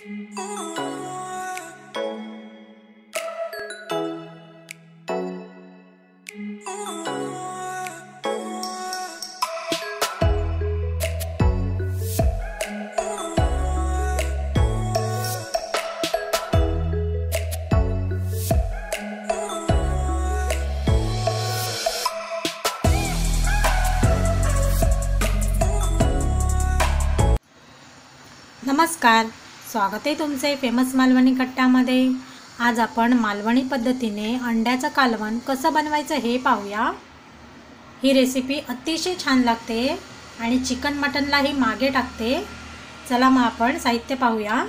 नमस्कार, स्वागत आहे तुमचे फेमस मालवणी कट्ट्यामध्ये। आज आपण मालवणी पद्धतीने अंड्याचं कालवण कसं बनवायचं हे पाहूया। ही रेसिपी अतिशय छान लागते आणि चिकन मटनलाही मागे टाकते। चला मग आपण साहित्य पाहूया।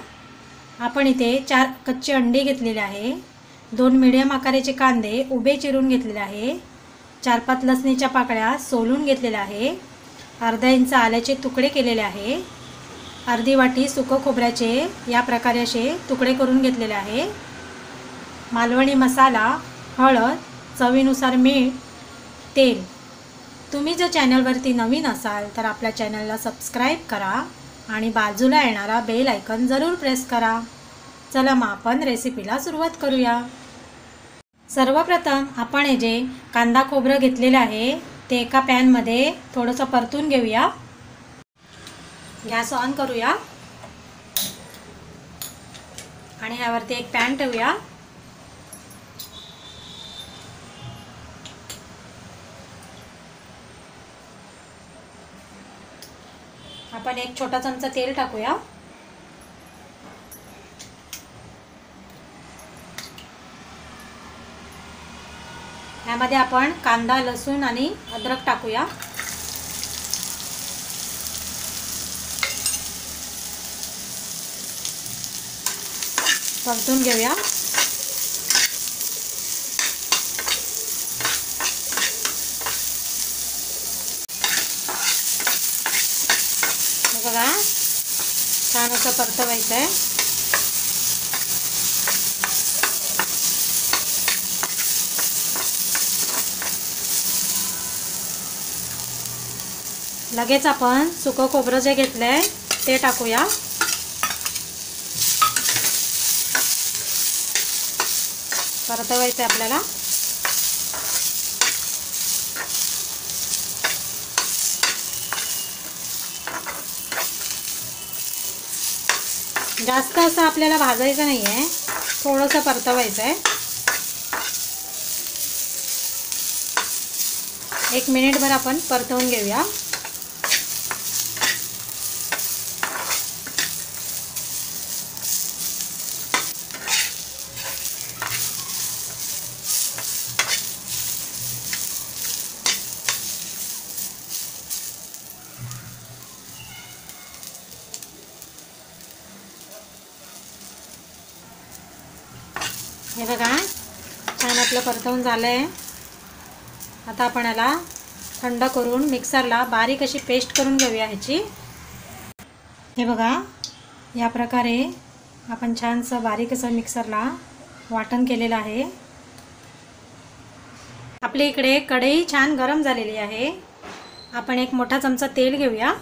आपण इथे 4 कच्चे अंडे घेतलेले आहे, 2 मीडियम आकाराचे कांदे उभे चिरून घेतलेले आहे, 4-5 लसणीच्या पाकळ्या सोलून घेतलेल्या आहे, अर्धा इंच आल्याचे तुकडे केलेले आहे, अर्धी वाटी सुकं खोबऱ्याचे या प्रकारे असे तुकडे करून घेतलेले आहे, मालवणी मसाला, हळद, चवीनुसार मीठ, तेल। तुम्ही जर चॅनलवरती नवीन असाल तर आपल्या चॅनलला सबस्क्राइब करा आणि बाजूला येणारा बेल आयकॉन जरूर प्रेस करा। चला मग आपण रेसिपीला सुरुवात करूया। सर्वप्रथम आपण हे जे कांदा खोबरं घेतलेले आहे ते एका पॅन मध्ये थोडंसं परतून घेऊया। गॅस ऑन करूया आणि यावरती एक पॅन ठेवूया। आपण एक छोटा चमचा तेल टाकूया। यामध्ये आपण कांदा, लसूण आणि अद्रक टाकूया। परतून घेऊया। बघा, छान असं परतवायचं आहे। लगेच आपण सुकं खोबरं जे घेतलंय ते टाकूया। परतवायचं आहे आपल्याला। जास्त असं आपल्याला भाजायचं नाही आहे, थोडंसं परतवायचं आहे। 1 मिनिटभर आपण परतवून घेऊया। हे बघा, छान आपलं परतवून झालंय। आता आपण याला थंड करून मिक्सरला बारीक अशी पेस्ट करून घेऊया ह्याची। हे बघा, या प्रकारे आपण छानसं बारीक असं मिक्सरला वाटण केलेलं आहे। आपल्या इकडे कढई छान गरम झालेली आहे। आपण एक मोठा चमचा तेल घेऊया।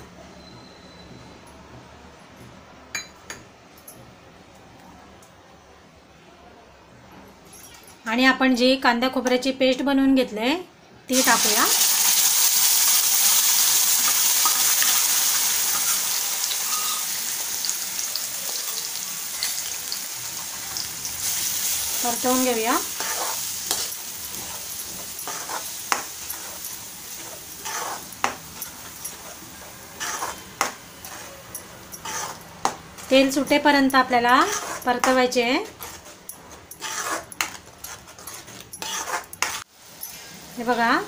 आणि आपण जी कांदा खोबऱ्याची पेस्ट बनवून घेतले ती टाकूया। परतवून घेऊया। तेल सुटेपर्यंत आपल्याला परतवायचे आहे। हे बघा,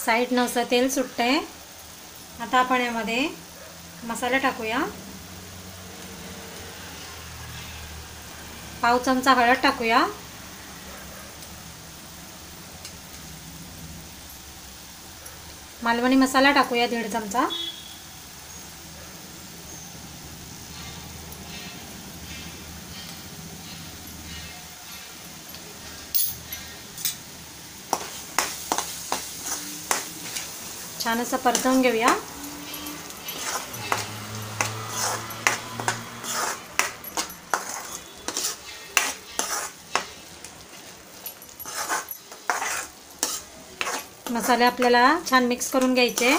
साईडनं असं तेल सुटतंय। आता आपण यामध्ये मसाला टाकूया। पाव चमचा हळद टाकूया। मालवणी मसाला टाकूया 1.5 चमचा। छान असं परतवून घेऊया। मसाले आपल्याला छान मिक्स करून घ्यायचे.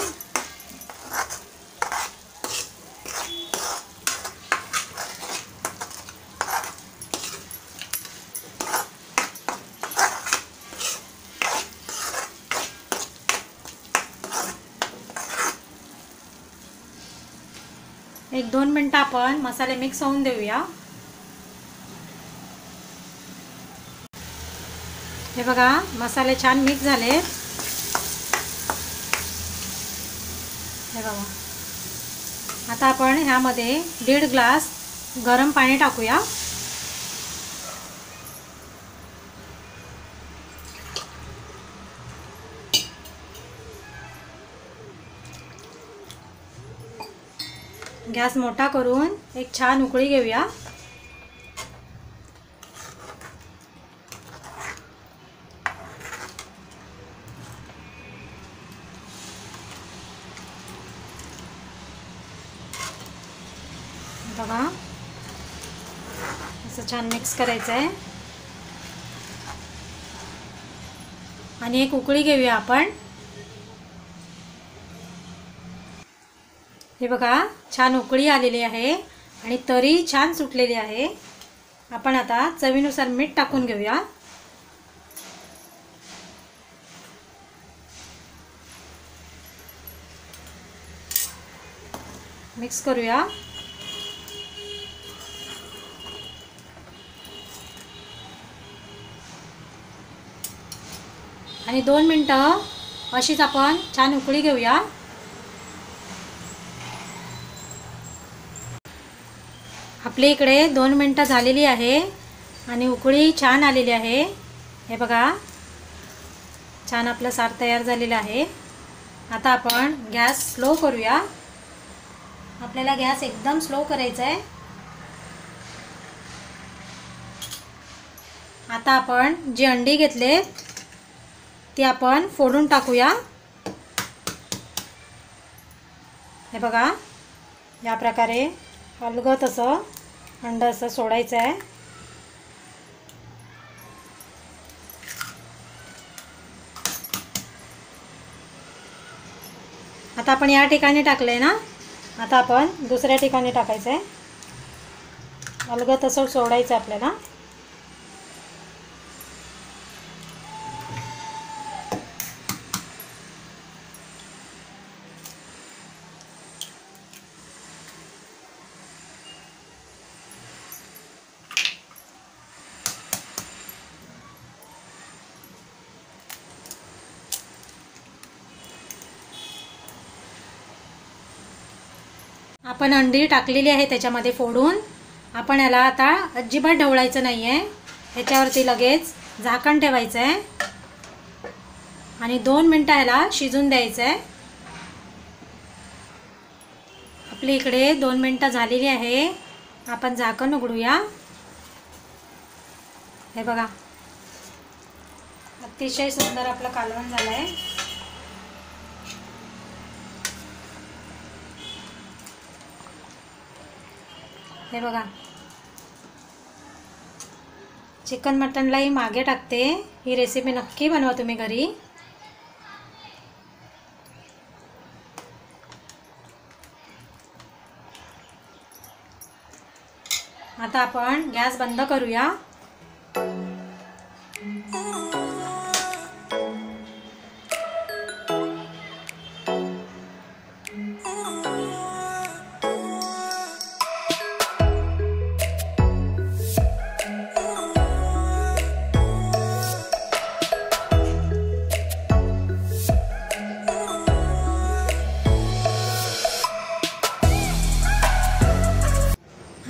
एक 2 मिनिटं आपण मसाले मिक्स होऊन देऊया. हे बघा मसाले छान मिक्स झाले. हे बघा आता आपण ह्यामध्ये 1.5 ग्लास गरम पाणी टाकूया. गॅस मोठा करून एक छान उकळी घेऊया. बघा असं छान मिक्स करायचं आहे आणि एक उकळी घेऊया आपण. हे बघा छान उकळी आलेली आहे आणि तरी छान सुटलेली आहे. आपण आता चवीनुसार मीठ टाकून घेऊया. मिक्स करूया. आणि 2 मिनिटं अशीच आपण छान उकळी घेऊया. आपल्या इकडे 2 मिनिटं झालेली आहे आणि उकळी छान आलेली आहे. हे बघा छान आपलं सार तयार झालेलं आहे. आता आपण गॅस स्लो करूया. आपल्याला गॅस एकदम स्लो करायचा आहे. आता आपण जी अंडी घेतले ती आपण फोडून टाकूया. हे बघा या प्रकारे अलगद असं अंड असं सोडायचं आहे. आता आपण या ठिकाणी टाकलंय ना, आता आपण दुसऱ्या ठिकाणी टाकायचं आहे. अलगद असं सोडायचं आपल्याला. आपण अंडी टाकलेली आहे त्याच्यामध्ये फोडून. आपण याला आता अजिबात ढवळायचं नाही आहे. ह्याच्यावरती लगेच झाकण ठेवायचं आहे आणि 2 मिनिटं याला शिजून द्यायचं आहे. आपली इकडे 2 मिनिटं झालेली आहे. आपण झाकण उघडूया. हे बघा अतिशय सुंदर आपलं कालवण झालं आहे. हे बघा चिकन मटनलाही मागे टाकते. ही रेसिपी नक्की बनवा तुम्ही घरी. आता आपण गॅस बंद करूया.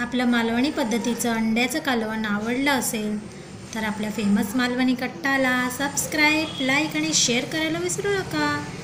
आपलं मालवणी पद्धतीचं अंड्याचं कालवण आवडलं असेल तर आपल्या फेमस मालवणी कट्टाला सबस्क्राईब, लाईक आणि शेअर करायला विसरू नका.